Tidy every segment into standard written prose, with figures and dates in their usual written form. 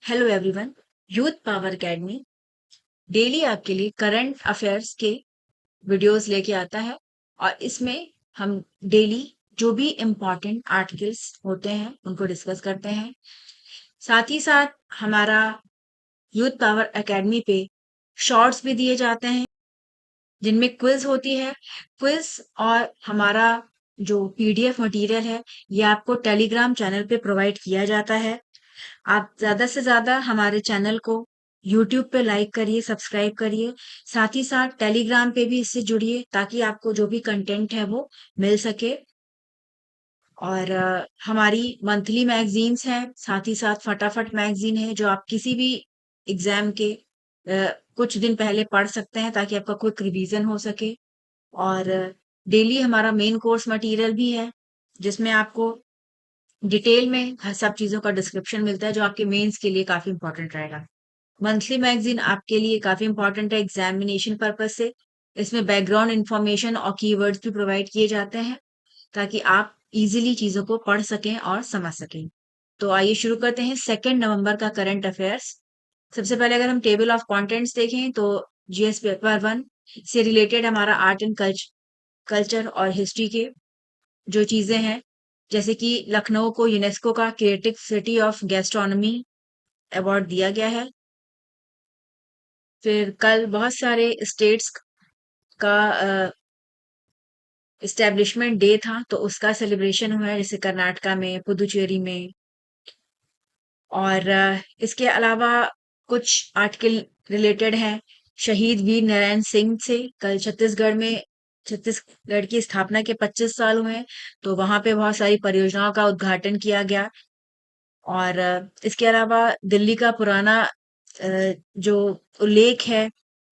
Hello everyone. Youth power academy daily आपके लिए current affairs के वीडियोस लेके आता है और इसमें हम डेली जो भी इम्पोर्टेंट आर्टिकल्स होते हैं उनको डिस्कस करते हैं। साथ ही साथ हमारा यूथ पावर एकेडमी पे शॉर्ट्स भी दिए जाते हैं जिनमें क्विज होती है। क्विज और हमारा जो पीडीएफ मटेरियल है ये आपको टेलीग्राम चैनल पे प्रोवाइड किया जाता है। आप ज़्यादा से ज़्यादा हमारे चैनल को यूट्यूब पे लाइक करिए, सब्सक्राइब करिए। साथ ही साथ टेलीग्राम पे भी इससे जुड़िए ताकि आपको जो भी कंटेंट है वो मिल सके। और हमारी मंथली मैगज़ीन्स हैं, साथ ही साथ फटाफट मैगज़ीन है जो आप किसी भी एग्ज़ाम के कुछ दिन पहले पढ़ सकते हैं ताकि आपका क्विक रिवीजन हो सके। और डेली हमारा मेन कोर्स मटेरियल भी है जिसमें आपको डिटेल में हर सब चीज़ों का डिस्क्रिप्शन मिलता है जो आपके मेंस के लिए काफ़ी इंपॉर्टेंट रहेगा। मंथली मैगज़ीन आपके लिए काफ़ी इंपॉर्टेंट है एग्ज़ामिनेशन पर्पज़ से। इसमें बैकग्राउंड इन्फॉर्मेशन और कीवर्ड्स भी प्रोवाइड किए जाते हैं ताकि आप इज़िली चीज़ों को पढ़ सकें और समझ सकें। तो आइए शुरू करते हैं 2 नवंबर का करंट अफेयर्स। सबसे पहले अगर हम टेबल ऑफ कंटेंट्स देखें तो जीएस पेपर 1 से रिलेटेड हमारा आर्ट एंड कल्चर और हिस्ट्री के जो चीज़ें हैं, जैसे कि लखनऊ को यूनेस्को का creative city of gastronomy award दिया गया है। फिर कल बहुत सारे स्टेट्स का एस्टेब्लिशमेंट डे था तो उसका सेलिब्रेशन हुआ है, जैसे कर्नाटका में, पुदुचेरी में। और इसके अलावा कुछ आर्टिकल रिलेटेड हैं शहीद वीर नारायण सिंह से। कल छत्तीसगढ़ की स्थापना के 25 साल हुए हैं, तो वहां पे बहुत सारी परियोजनाओं का उद्घाटन किया गया। और इसके अलावा दिल्ली का पुराना जो उल्लेख है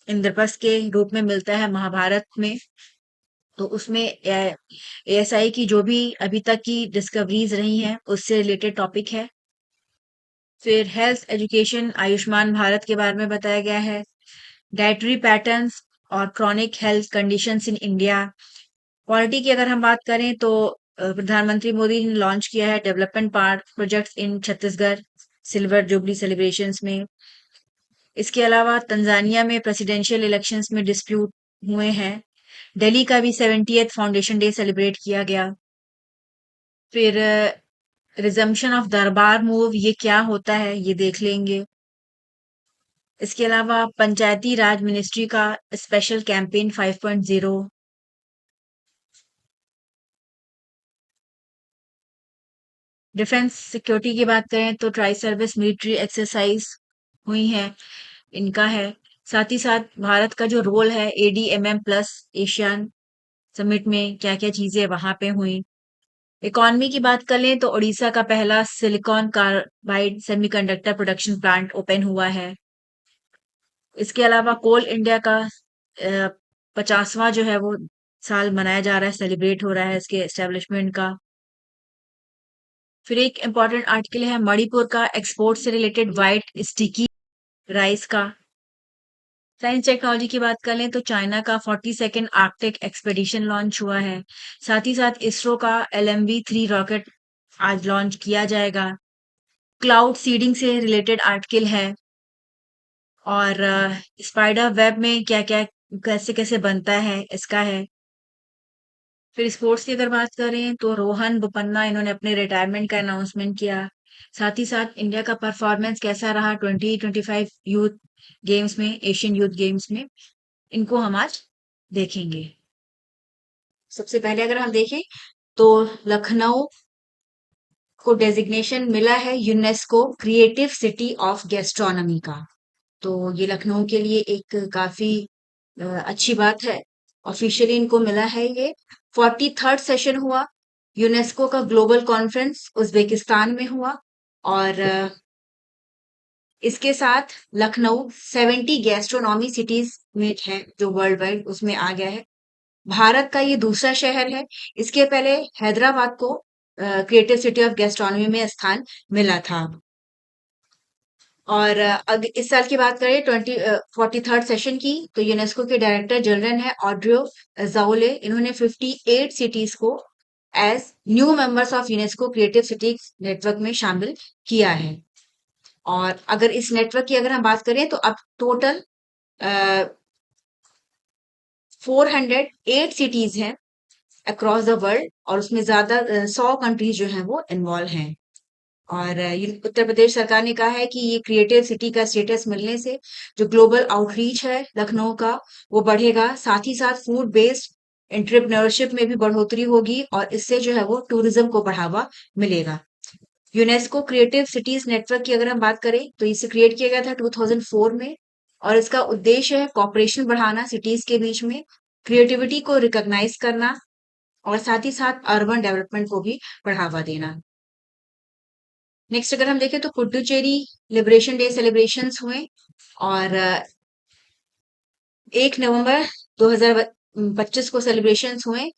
इंद्रप्रस्थ के रूप में मिलता है महाभारत में, तो उसमें एएसआई की जो भी अभी तक की डिस्कवरीज रही हैं उससे रिलेटेड टॉपिक है। फिर हेल्थ एजुकेशन आयुष्मान भारत के बारे में बताया गया है। डाइटरी पैटर्न्स और chronic health conditions in India. Polity की अगर हम बात करें तो प्रधानमंत्री मोदी ने लॉन्च किया है development park projects in Chhattisgarh silver jubilee celebrations में। इसके अलावा तंजानिया में प्रेसिडेंशियल इलेक्शंस में डिस्प्यूट हुए हैं। दिल्ली का भी 70th फाउंडेशन डे सेलिब्रेट किया गया। फिर रिजम्पशन ऑफ दरबार मूव ये क्या होता है ये देख लेंगे। इसके अलावा पंचायती राज मिनिस्ट्री का स्पेशल कैंपेन 5.0। डिफेंस सिक्योरिटी की बात करें तो ट्राई सर्विस मिलिट्री एक्सरसाइज हुई है, इनका है। साथ ही साथ भारत का जो रोल है एडीएमएम प्लस एशियन समिट में क्या क्या चीजें वहां पे हुई। इकोनॉमी की बात कर लें तो उड़ीसा का पहला silicon carbide semiconductor production plant open हुआ है। इसके अलावा कोल इंडिया का 50वां जो है वो साल मनाया जा रहा है, सेलिब्रेट हो रहा है इसके एस्टेब्लिशमेंट का। फिर एक इम्पॉर्टेंट आर्टिकल है मणिपुर का एक्सपोर्ट से रिलेटेड व्हाइट स्टिकी राइस का। साइंस टेक्नोलॉजी की बात कर लें तो चाइना का 42nd आर्कटिक एक्सपेडिशन लॉन्च हुआ है। साथ ही साथ इसरो का LMV-3 रॉकेट आज लॉन्च किया जाएगा। क्लाउड सीडिंग से रिलेटेड आर्टिकल है। और स्पाइडर वेब में क्या क्या कैसे कैसे बनता है इसका है। फिर स्पोर्ट्स की अगर बात करें तो रोहन बोपन्ना इन्होंने अपने रिटायरमेंट का अनाउंसमेंट किया। साथ ही साथ इंडिया का परफॉर्मेंस कैसा रहा 2025 यूथ गेम्स में, एशियन यूथ गेम्स में, इनको हम आज देखेंगे। सबसे पहले अगर हम देखें तो लखनऊ को डेजिग्नेशन मिला है UNESCO creative city of gastronomy का। तो ये लखनऊ के लिए एक काफी अच्छी बात है। ऑफिशियली इनको मिला है ये। 43rd सेशन हुआ यूनेस्को का ग्लोबल कॉन्फ्रेंस उज्बेकिस्तान में हुआ। और इसके साथ लखनऊ 70 गैस्ट्रोनॉमी सिटीज में है जो वर्ल्ड वाइड उसमें आ गया है। भारत का ये दूसरा शहर है। इसके पहले हैदराबाद को क्रिएटिव सिटी ऑफ गैस्ट्रोनॉमी में स्थान मिला था। और इस साल की बात करें 43rd सेशन की तो यूनेस्को के डायरेक्टर जनरल है ऑड्रियो अज़ाउले। इन्होंने 58 सिटीज को as new members of UNESCO creative cities network में शामिल किया है। और अगर इस नेटवर्क की अगर हम बात करें तो अब टोटल 408 सिटीज हैं अक्रॉस द वर्ल्ड, और उसमें ज्यादा 100 कंट्रीज जो हैं वो इन्वॉल्व हैं। और उत्तर प्रदेश सरकार ने कहा है कि ये क्रिएटिव सिटी का स्टेटस मिलने से जो ग्लोबल आउटरीच है लखनऊ का वो बढ़ेगा, साथ ही साथ फूड बेस्ड एंटरप्रेन्योरशिप में भी बढ़ोतरी होगी, और इससे जो है वो टूरिज्म को बढ़ावा मिलेगा। यूनेस्को क्रिएटिव सिटीज नेटवर्क की अगर हम बात करें तो इसे क्रिएट किया गया था 2004 में, और इसका उद्देश्य है कॉपरेशन बढ़ाना सिटीज के बीच में, क्रिएटिविटी को रिकॉग्नाइज करना, और साथ ही साथ अर्बन डेवलपमेंट को भी बढ़ावा देना। नेक्स्ट अगर हम देखें तो पुडुचेरी लिबरेशन डे सेलिब्रेशंस हुए, और 1 नवंबर 2025 को सेलिब्रेशंस हुए।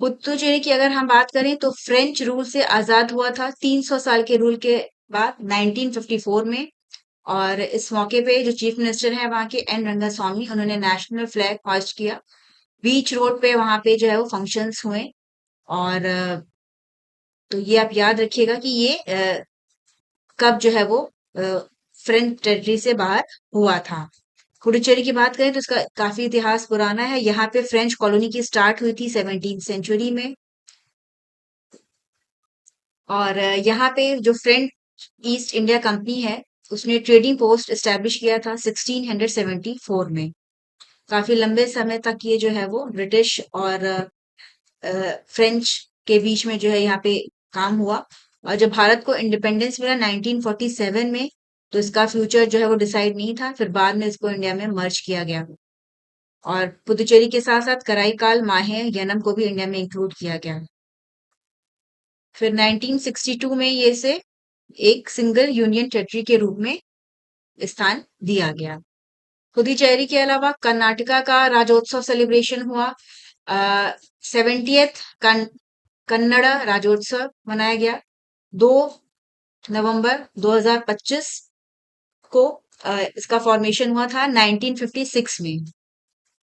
पुडुचेरी की अगर हम बात करें तो फ्रेंच रूल से आजाद हुआ था 300 साल के रूल के बाद 1954 में। और इस मौके पे जो चीफ मिनिस्टर हैं वहां के एन रंगास्वामी, उन्होंने नेशनल फ्लैग होस्ट किया। बीच रोड पे वहां पे जो है वो फंक्शंस हुए। और तो ये आप याद रखिएगा कि ये कब जो है वो फ्रेंच टेरिटरी से बाहर हुआ था। पुडुचेरी की बात करें तो इसका काफी इतिहास पुराना है। यहाँ पे फ्रेंच कॉलोनी की स्टार्ट हुई थी 17th सेंचुरी में। और यहाँ पे जो फ्रेंच ईस्ट इंडिया कंपनी है उसने ट्रेडिंग पोस्ट एस्टेब्लिश किया था 1674 में। काफी लंबे समय तक ये जो है वो ब्रिटिश और फ्रेंच के बीच में जो है यहाँ पे काम हुआ। और जब भारत को इंडिपेंडेंस मिला 1947 में, तो इसका फ्यूचर जो है वो डिसाइड नहीं था, फिर बाद में इसको इंडिया में मर्ज किया गया। और पुदुचेरी के साथ साथ कराईकाल, माहे, यनम को भी इंडिया में इंक्लूड किया गया। फिर 1962 में ये इसे एक सिंगल यूनियन टेरिटरी के रूप में स्थान दिया गया। पुदुचेरी के अलावा कर्नाटका का राज्योत्सव सेलिब्रेशन हुआ। 70th कन्नड़ राज्योत्सव मनाया गया 2 नवंबर 2025 को। इसका फॉर्मेशन हुआ था 1956 में।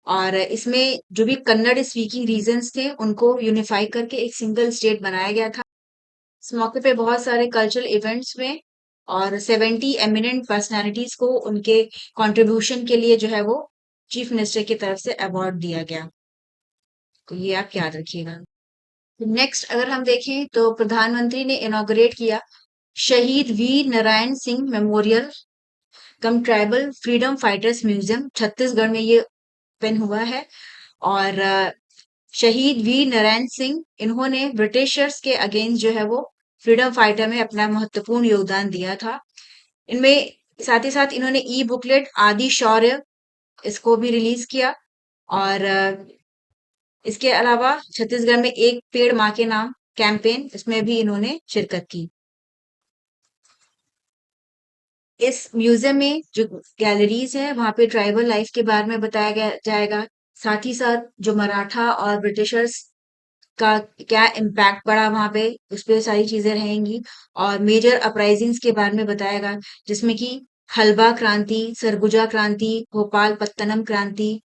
और इसमें जो भी कन्नड़ स्पीकिंग रीजन्स थे उनको यूनिफाई करके एक सिंगल स्टेट बनाया गया था। इस मौके पे बहुत सारे कल्चरल इवेंट्स में और 70 एमिनेंट पर्सनालिटीज को उनके कंट्रीब्यूशन के लिए जो है वो चीफ मिनिस्टर की तरफ से अवार्ड दिया गया। तो ये आप याद रखिएगा। नेक्स्ट अगर हम देखें तो प्रधानमंत्री ने इनॉग्रेट किया Shaheed Veer Narayan Singh memorial cum tribal freedom fighters museum, Chhattisgarh में ये ओपन हुआ है। और शहीद वीर नारायण सिंह, इन्होंने ब्रिटिशर्स के अगेंस्ट जो है वो फ्रीडम फाइटर में अपना महत्वपूर्ण योगदान दिया था। इनमें साथ ही साथ इन्होंने ई बुकलेट आदि शौर्य इसको भी रिलीज किया। और इसके अलावा छत्तीसगढ़ में एक पेड़ माँ के नाम कैंपेन, इसमें भी इन्होंने शिरकत की। इस म्यूजियम में जो गैलरीज है वहां पे ट्राइबल लाइफ के बारे में बताया गया जाएगा। साथ ही साथ जो मराठा और ब्रिटिशर्स का क्या इम्पैक्ट पड़ा वहां पे, उस पे सारी चीजें रहेंगी। और मेजर अपराइजिंग्स के बारे में बताएगा, जिसमें कि हल्बा क्रांति, सरगुजा क्रांति, भोपाल पत्तनम क्रांति,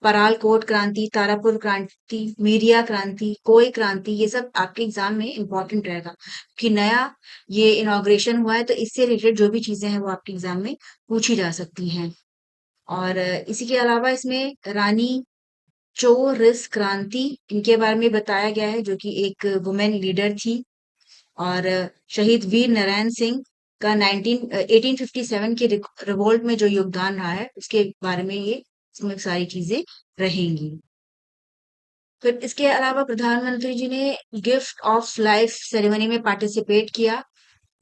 परालकोट क्रांति, तारापुर क्रांति, मीरिया क्रांति, कोई क्रांति, ये सब आपके एग्जाम में इंपॉर्टेंट रहेगा कि नया ये इनॉग्रेशन हुआ है तो इससे रिलेटेड जो भी चीजें हैं वो आपके एग्जाम में पूछी जा सकती हैं। और इसी के अलावा इसमें रानी चोरिस क्रांति, इनके बारे में बताया गया है, जो कि एक वुमेन लीडर थी। और शहीद वीर नारायण सिंह का 1857 के रिवोल्ट में जो योगदान रहा है उसके बारे में ये इसमें सारी चीजें रहेंगी। फिर इसके अलावा प्रधानमंत्री जी ने गिफ्ट ऑफ लाइफ सेरेमनी में पार्टिसिपेट किया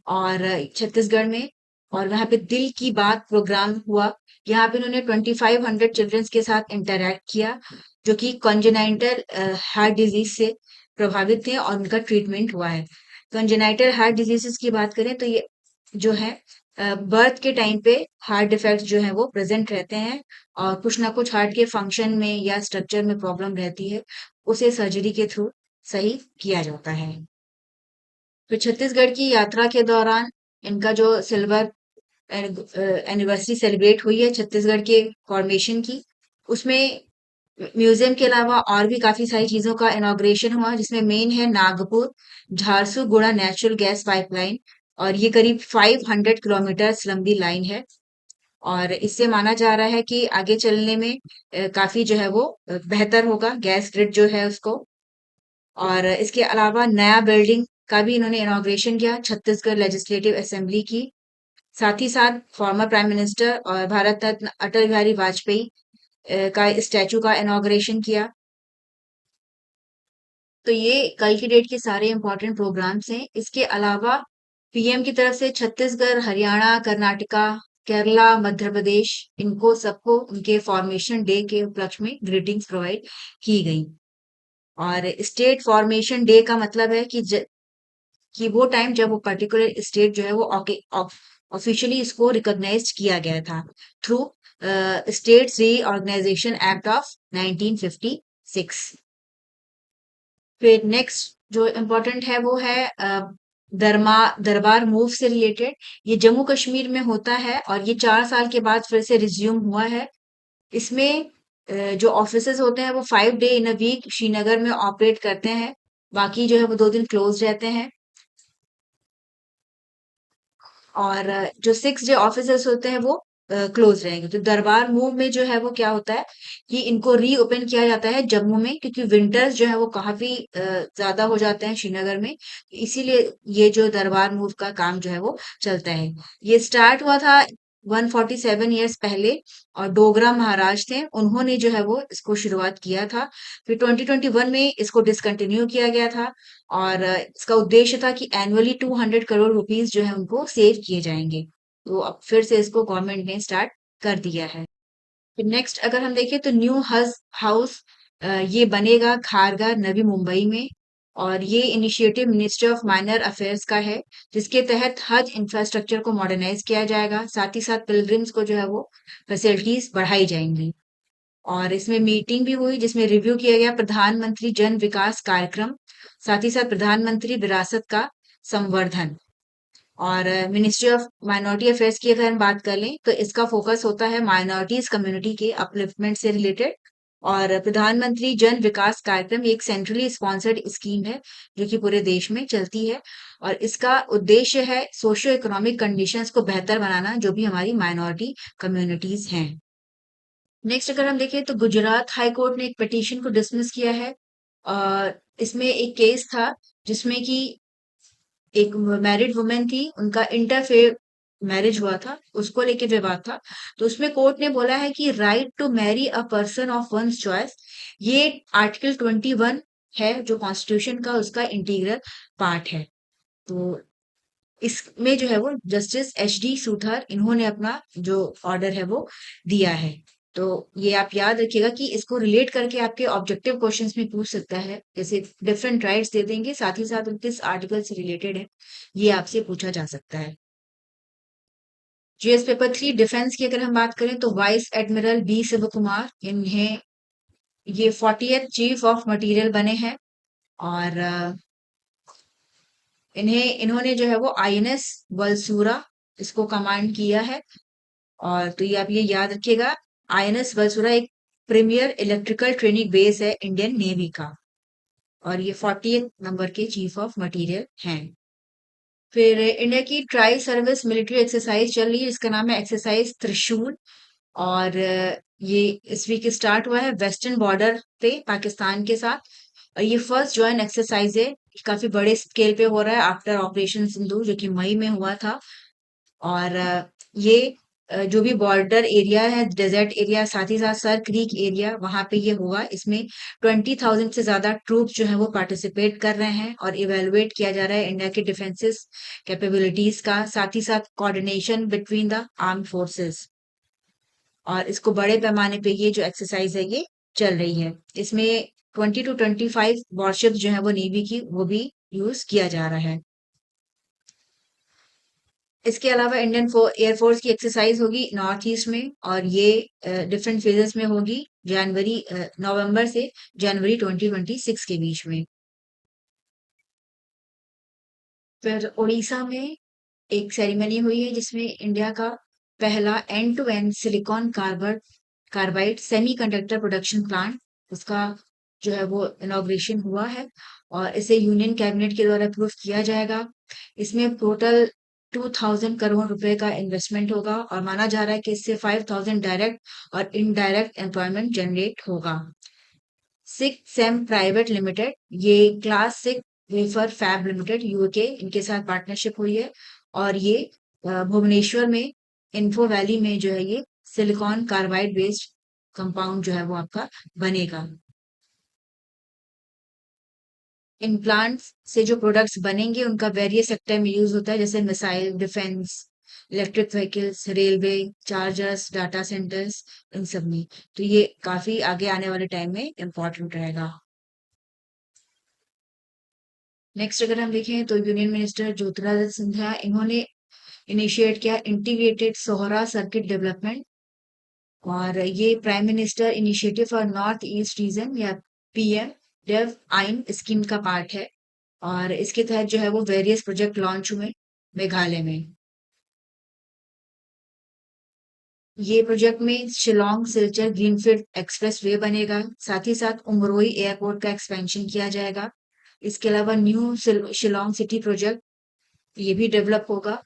और छत्तीसगढ़ में। और वहां पे दिल की बात प्रोग्राम हुआ। यहाँ पे उन्होंने 2500 चिल्ड्रंस के साथ इंटरैक्ट किया जो कि कॉन्जेनाइटल हार्ट डिजीज से प्रभावित थे, और उनका ट्रीटमेंट हुआ है। कॉन्जेनाइटल हार्ट डिजीजेस की बात करें तो ये जो है बर्थ के टाइम पे हार्ट डिफेक्ट्स जो है वो प्रेजेंट रहते हैं, और कुछ ना कुछ हार्ट के फंक्शन में या स्ट्रक्चर में प्रॉब्लम रहती है, उसे सर्जरी के थ्रू सही किया जाता है। तो छत्तीसगढ़ की यात्रा के दौरान इनका जो सिल्वर एनिवर्सरी सेलिब्रेट हुई है छत्तीसगढ़ के फॉर्मेशन की, उसमें म्यूजियम के अलावा और भी काफी सारी चीजों का इनॉग्रेशन हुआ, जिसमें मेन है Nagpur Jharsuguda natural gas pipeline, और ये करीब 500 किलोमीटर लंबी लाइन है। और इससे माना जा रहा है कि आगे चलने में काफी जो है वो बेहतर होगा गैस ग्रिड जो है उसको। और इसके अलावा नया बिल्डिंग का भी इन्होंने इनॉग्रेशन किया, छत्तीसगढ़ लेजिस्लेटिव असेंबली की। साथ ही साथ फॉर्मर प्राइम मिनिस्टर और भारत रत्न अटल बिहारी वाजपेयी का स्टैचू का इनॉग्रेशन किया। तो ये कल की डेट के सारे इंपॉर्टेंट प्रोग्राम्स हैं। इसके अलावा पीएम की तरफ से छत्तीसगढ़, हरियाणा, कर्नाटका, केरला, मध्य प्रदेश, इनको सबको उनके फॉर्मेशन डे के उपलक्ष्य में ग्रीटिंग्स प्रोवाइड की गई। और स्टेट फॉर्मेशन डे का मतलब है कि वो टाइम जब वो पर्टिकुलर स्टेट जो है वो ऑफिशियली इसको रिकॉग्नाइज किया गया था through States Reorganisation Act of 1956। फिर नेक्स्ट जो इम्पोर्टेंट है वो है दरबार मूव से रिलेटेड। ये जम्मू कश्मीर में होता है और ये 4 साल के बाद फिर से रिज्यूम हुआ है। इसमें जो ऑफिसेज होते हैं वो 5 day in a week Srinagar में ऑपरेट करते हैं, बाकी जो है वो 2 दिन क्लोज रहते हैं। और जो 6 डे ऑफिसेस होते हैं वो क्लोज रहेंगे। तो दरबार मूव में जो है वो क्या होता है कि इनको रीओपन किया जाता है जम्मू में, क्योंकि विंटर्स जो है वो काफी ज्यादा हो जाते हैं श्रीनगर में, इसीलिए ये जो दरबार मूव का काम जो है वो चलता है। ये स्टार्ट हुआ था 147 ईयर्स पहले, और डोगरा महाराज थे, उन्होंने जो है वो इसको शुरुआत किया था। फिर 2021 में इसको डिसकंटिन्यू किया गया था। और इसका उद्देश्य था कि एनुअली 200 करोड़ रुपीस जो है उनको सेव किए जाएंगे। तो अब फिर से इसको गवर्नमेंट ने स्टार्ट कर दिया है। फिर नेक्स्ट अगर हम देखें तो न्यू हज हाउस ये बनेगा खारगा नवी मुंबई में। और ये initiative ministry of minor affairs का है, जिसके तहत हज इंफ्रास्ट्रक्चर को मॉडर्नाइज किया जाएगा, साथ ही साथ पिलग्रिम्स को जो है वो फैसिलिटीज बढ़ाई जाएंगी। और इसमें मीटिंग भी हुई जिसमें रिव्यू किया गया प्रधानमंत्री जन विकास कार्यक्रम, साथ ही साथ प्रधानमंत्री विरासत का संवर्धन। और मिनिस्ट्री ऑफ माइनॉरिटी अफेयर्स की अगर हम बात कर लें तो इसका फोकस होता है माइनॉरिटीज कम्युनिटी के अपलिफ्टमेंट से रिलेटेड। और प्रधानमंत्री जन विकास कार्यक्रम एक सेंट्रली स्पॉन्सर्ड स्कीम है जो कि पूरे देश में चलती है। और इसका उद्देश्य है सोशियो इकोनॉमिक कंडीशंस को बेहतर बनाना जो भी हमारी माइनॉरिटी कम्युनिटीज हैं। नेक्स्ट अगर हम देखें तो गुजरात हाई कोर्ट ने एक पिटीशन को डिसमिस किया है। इसमें एक केस था जिसमें कि एक मैरिड वुमेन थी, उनका इंटरफेयर मैरिज हुआ था, उसको लेके विवाद था। तो उसमें कोर्ट ने बोला है कि right to marry a person of one's choice, ये आर्टिकल 21 है जो कॉन्स्टिट्यूशन का उसका इंटीग्रल पार्ट है। तो इसमें जो है वो जस्टिस एच डी सूथर इन्होंने अपना जो ऑर्डर है वो दिया है। तो ये आप याद रखिएगा कि इसको रिलेट करके आपके ऑब्जेक्टिव क्वेश्चंस में पूछ सकता है, जैसे डिफरेंट राइट्स दे देंगे, साथ ही साथ उन किस आर्टिकल से रिलेटेड है ये आपसे पूछा जा सकता है। जीएस पेपर 3 डिफेंस की अगर हम बात करें तो vice admiral B Shiv Kumar, इन्हें ये 40th चीफ ऑफ मटेरियल बने हैं। और इन्होंने जो है वो आईएनएस वलसूरा इसको कमांड किया है। और तो ये आप ये याद रखिएगा, आईएनएस वलसुरा एक प्रीमियर इलेक्ट्रिकल ट्रेनिंग बेस है इंडियन नेवी का। और ये 40th नंबर के चीफ ऑफ मटेरियल हैं। फिर इंडिया की ट्राई सर्विस मिलिट्री एक्सरसाइज चल रही है, इसका नाम है एक्सरसाइज त्रिशूल। और ये इस वीक स्टार्ट हुआ है वेस्टर्न बॉर्डर पे पाकिस्तान के साथ। और ये फर्स्ट ज्वाइंट एक्सरसाइज है, काफी बड़े स्केल पे हो रहा है आफ्टर ऑपरेशन सिंदूर जो कि मई में हुआ था। और ये जो भी बॉर्डर एरिया है, डेजर्ट एरिया, साथ ही साथ सर क्रीक एरिया, वहां पे ये होगा। इसमें 20,000 से ज्यादा ट्रूप जो है वो पार्टिसिपेट कर रहे हैं। और इवेलुएट किया जा रहा है इंडिया के डिफेंसेस कैपेबिलिटीज का, साथ ही साथ coordination between the arm forces. और इसको बड़े पैमाने पे ये जो एक्सरसाइज है ये चल रही है। इसमें 20 to 25 वॉरशिप जो है वो नेवी की वो भी यूज किया जा रहा है। इसके अलावा इंडियन एयरफोर्स की एक्सरसाइज होगी नॉर्थ ईस्ट में, और ये डिफरेंट फेजेस में होगी, नवंबर से जनवरी 2026 के बीच में। फिर उड़ीसा में एक सेरेमनी हुई है जिसमें इंडिया का पहला end to end silicon carbide semiconductor production plant, उसका जो है वो इनॉग्रेशन हुआ है। और इसे यूनियन कैबिनेट के द्वारा अप्रूव किया जाएगा। इसमें टोटल 2,000 करोड़ रुपए का इन्वेस्टमेंट होगा और माना जा रहा है कि इससे 5,000 डायरेक्ट और इनडायरेक्ट एम्प्लॉयमेंट जनरेट होगा। सिक्स सेम प्राइवेट लिमिटेड, ये class six wafer fab limited UK, इनके साथ पार्टनरशिप हुई है और ये भुवनेश्वर में इन्फो वैली में जो है ये सिलिकॉन कार्बाइड बेस्ड कंपाउंड जो है वो आपका बनेगा। इन प्लांट्स से जो प्रोडक्ट्स बनेंगे उनका वेरियस सेक्टर में यूज होता है, जैसे missile, defence, electric vehicles, railway, chargers, data centres, इन सब में। तो ये काफी आगे आने वाले टाइम में इम्पोर्टेंट रहेगा। नेक्स्ट अगर हम देखें तो यूनियन मिनिस्टर ज्योतिरादित्य सिंधिया, इन्होंने इनिशिएट किया इंटीग्रेटेड सोहरा सर्किट डेवलपमेंट, और ये prime minister initiative for north east region या पीएम डेव आइन स्कीम का पार्ट है और इसके तहत जो है वो वेरियस प्रोजेक्ट लॉन्च हुए मेघालय में। ये प्रोजेक्ट में Shillong Silchar greenfield express way बनेगा, साथ ही साथ उमरोई एयरपोर्ट का एक्सपेंशन किया जाएगा। इसके अलावा न्यू शिलोंग सिटी प्रोजेक्ट ये भी डेवलप होगा।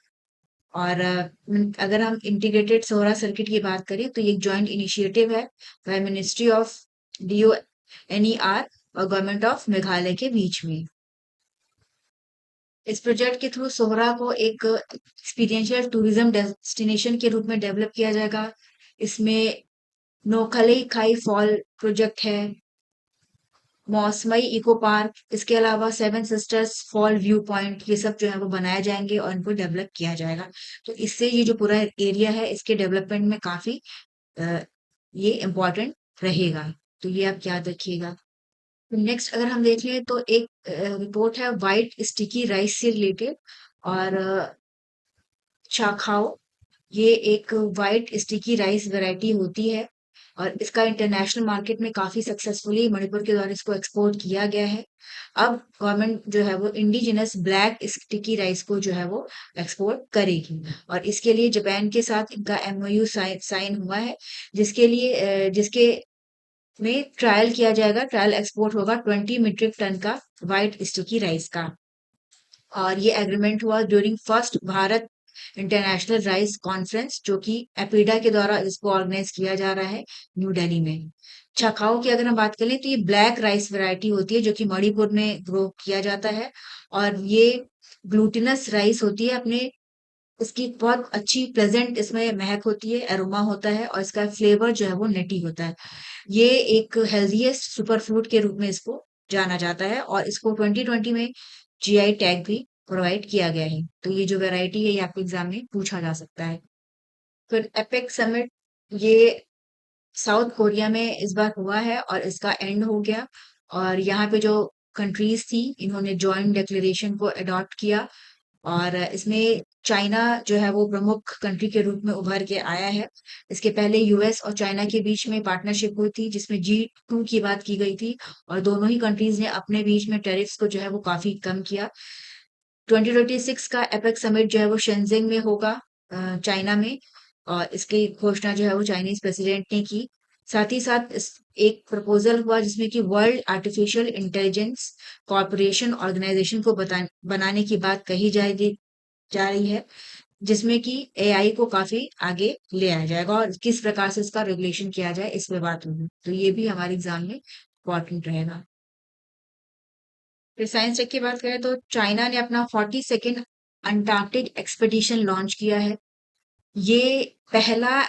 और अगर हम इंटीग्रेटेड सोहरा सर्किट की बात करें तो ये एक जॉइंट इनिशिएटिव है बाय मिनिस्ट्री ऑफ डीओएनईआर और गवर्नमेंट ऑफ मेघालय के बीच में। इस प्रोजेक्ट के थ्रू सोहरा को एक एक्सपीरियंशियल टूरिज्म डेस्टिनेशन के रूप में डेवलप किया जाएगा। इसमें नोखलई खाई फॉल प्रोजेक्ट है, मौसमई इको पार्क, इसके अलावा seven sisters fall view point, ये सब जो है वो बनाए जाएंगे और इनको डेवलप किया जाएगा। तो इससे ये जो पूरा एरिया है इसके डेवलपमेंट में काफी अ, ये इम्पोर्टेंट रहेगा। तो ये आप याद रखिएगा। नेक्स्ट अगर हम देख लें तो एक रिपोर्ट है व्हाइट स्टिकी राइस से रिलेटेड, और शाखाओ, ये एक व्हाइट स्टिकी राइस वैरायटी होती है और इसका इंटरनेशनल मार्केट में काफी सक्सेसफुली मणिपुर के द्वारा इसको एक्सपोर्ट किया गया है। अब गवर्नमेंट जो है वो इंडिजिनस ब्लैक स्टिकी राइस को जो है वो एक्सपोर्ट करेगी और इसके लिए जापान के साथ इनका एमओयू साइन हुआ है, जिसके में ट्रायल किया जाएगा, ट्रायल एक्सपोर्ट होगा 20 मीट्रिक टन का व्हाइट स्टिकी राइस का। और ये एग्रीमेंट हुआ during first Bharat international rice conference, जो कि एपीडा के द्वारा इसको ऑर्गेनाइज किया जा रहा है न्यू दिल्ली में। चखाओ की अगर हम बात करें तो ये ब्लैक राइस वैरायटी होती है जो कि मणिपुर में ग्रो किया जाता है और ये ग्लूटिनस राइस होती है। अपने इसकी बहुत अच्छी प्लेजेंट इसमें महक होती है, एरोमा होता है और इसका फ्लेवर जो है वो नटी होता है। ये एक हेल्दीएस्ट सुपर फूड के रूप में इसको जाना जाता है और इसको 2020 में जीआई टैग भी प्रोवाइड किया गया है। तो ये जो वैरायटी है ये आपको एग्जाम में पूछा जा सकता है। फिर एपेक समिट, ये साउथ कोरिया में इस बार हुआ है और इसका एंड हो गया और यहाँ पे जो कंट्रीज थी इन्होंने जॉइंट डिक्लेरेशन को अडॉप्ट किया और इसमें चाइना जो है वो प्रमुख कंट्री के रूप में उभर के आया है। इसके पहले यूएस और चाइना के बीच में पार्टनरशिप हुई थी जिसमें G2 की बात की गई थी और दोनों ही कंट्रीज ने अपने बीच में टैरिफ्स को जो है वो काफी कम किया। 2026 का एपेक समिट जो है वो शेंजिंग में होगा, चाइना में, और इसकी घोषणा जो है वो चाइनीज प्रेसिडेंट ने की। साथ ही साथ एक प्रपोजल हुआ जिसमें कि world artificial intelligence corporation organisation को बनाने की बात कही जाएगी जा रही है, जिसमें कि एआई को काफी आगे ले आया जाएगा और किस प्रकार से इसका रेगुलेशन किया जाए इस पे बात होगी। तो ये भी हमारे एग्जाम में इम्पोर्टेंट रहेगा। फिर साइंस टेक की बात करें तो चाइना ने अपना 42nd अंटार्कटिक एक्सपेडिशन लॉन्च किया है। ये पहला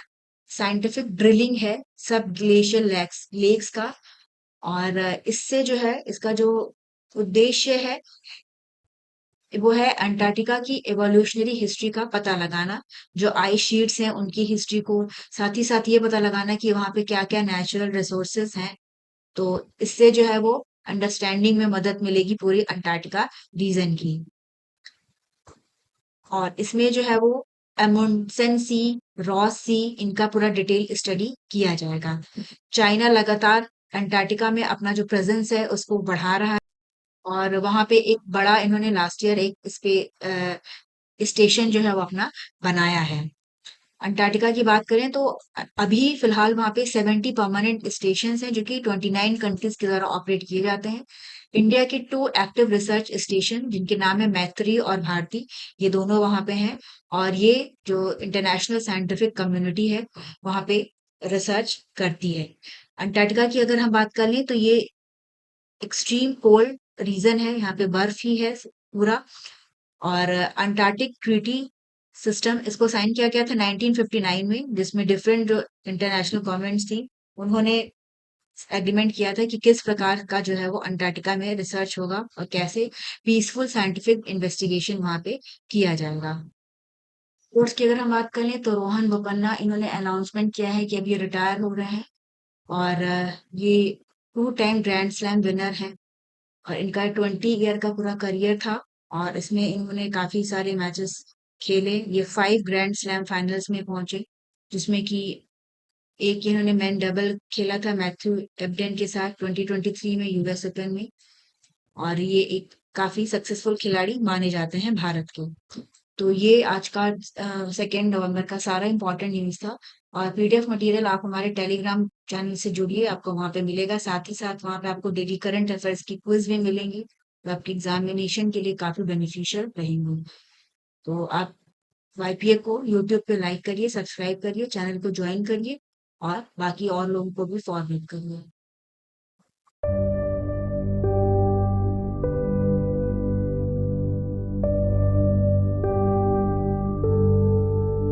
साइंटिफिक ड्रिलिंग है सब ग्लेशियल लेक्स का, और इससे जो है इसका जो उद्देश्य है वो है अंटार्कटिका की एवोल्यूशनरी हिस्ट्री का पता लगाना, जो आइस शीट्स हैं उनकी हिस्ट्री को, साथ ही साथ ये पता लगाना कि वहां पे क्या क्या नेचुरल रिसोर्सेस हैं। तो इससे जो है वो अंडरस्टैंडिंग में मदद मिलेगी पूरी अंटार्कटिका रीजन की। और इसमें जो है वो अमुंडसेन सी, रॉस सी, इनका पूरा डिटेल स्टडी किया जाएगा। चाइना लगातार अंटार्कटिका में अपना जो प्रेजेंस है उसको बढ़ा रहा है और वहां पे एक बड़ा इन्होंने लास्ट ईयर एक इस पे स्टेशन जो है वो अपना बनाया है। अंटार्कटिका की बात करें तो अभी फिलहाल वहां पे 70 परमानेंट स्टेशन हैं जो कि 29 कंट्रीज के द्वारा ऑपरेट किए जाते हैं। इंडिया के 2 एक्टिव रिसर्च स्टेशन जिनके नाम है मैत्री और भारती, ये दोनों वहाँ पे हैं और ये जो इंटरनेशनल साइंटिफिक कम्युनिटी है, वहाँ पे रिसर्च करती है। अंटार्कटिका की अगर हम बात कर लें तो ये एक्सट्रीम कोल्ड रीजन है, यहाँ पे बर्फ ही है पूरा। और अंटार्कटिक ट्रीटी सिस्टम इसको साइन किया गया था 1959 में, जिसमें डिफरेंट जो इंटरनेशनल गवर्नमेंट्स थी उन्होंने एग्रीमेंट किया था कि किस प्रकार का जो है वो अंटार्कटिका में रिसर्च होगा और कैसे पीसफुल साइंटिफिक इन्वेस्टिगेशन वहां पे किया जाएगा। स्पोर्ट्स की अगर हम बात करें तो रोहन बोपन्ना इन्होंने अनाउंसमेंट किया है कि अब ये रिटायर हो रहे हैं और ये 2 टाइम ग्रैंड स्लैम विनर हैं और इनका 20 ईयर का पूरा करियर था और इसमें इन्होंने काफी सारे मैचेस खेले। ये 5 ग्रैंड स्लैम फाइनल्स में पहुंचे, जिसमें कि एक इन्होंने मेन डबल खेला था मैथ्यू एबडेन के साथ 2023 में यूएस ओपन में। और ये एक काफी सक्सेसफुल खिलाड़ी माने जाते हैं भारत के। तो ये आज का 2 नवंबर का सारा इंपॉर्टेंट न्यूज था। और पीडीएफ मटेरियल आप हमारे टेलीग्राम चैनल से जुड़िए, आपको वहां पे मिलेगा। साथ ही साथ वहां पे आपको डेली करंट अफेयर्स की क्विज भी मिलेंगी, तो आपके एग्जामिनेशन के लिए काफी बेनिफिशियल रहेंगे। तो आप वाईपीए को यूट्यूब पे लाइक करिए, सब्सक्राइब करिए, चैनल को ज्वाइन करिए और बाकी और लोगों को भी फॉरवर्ड करिए।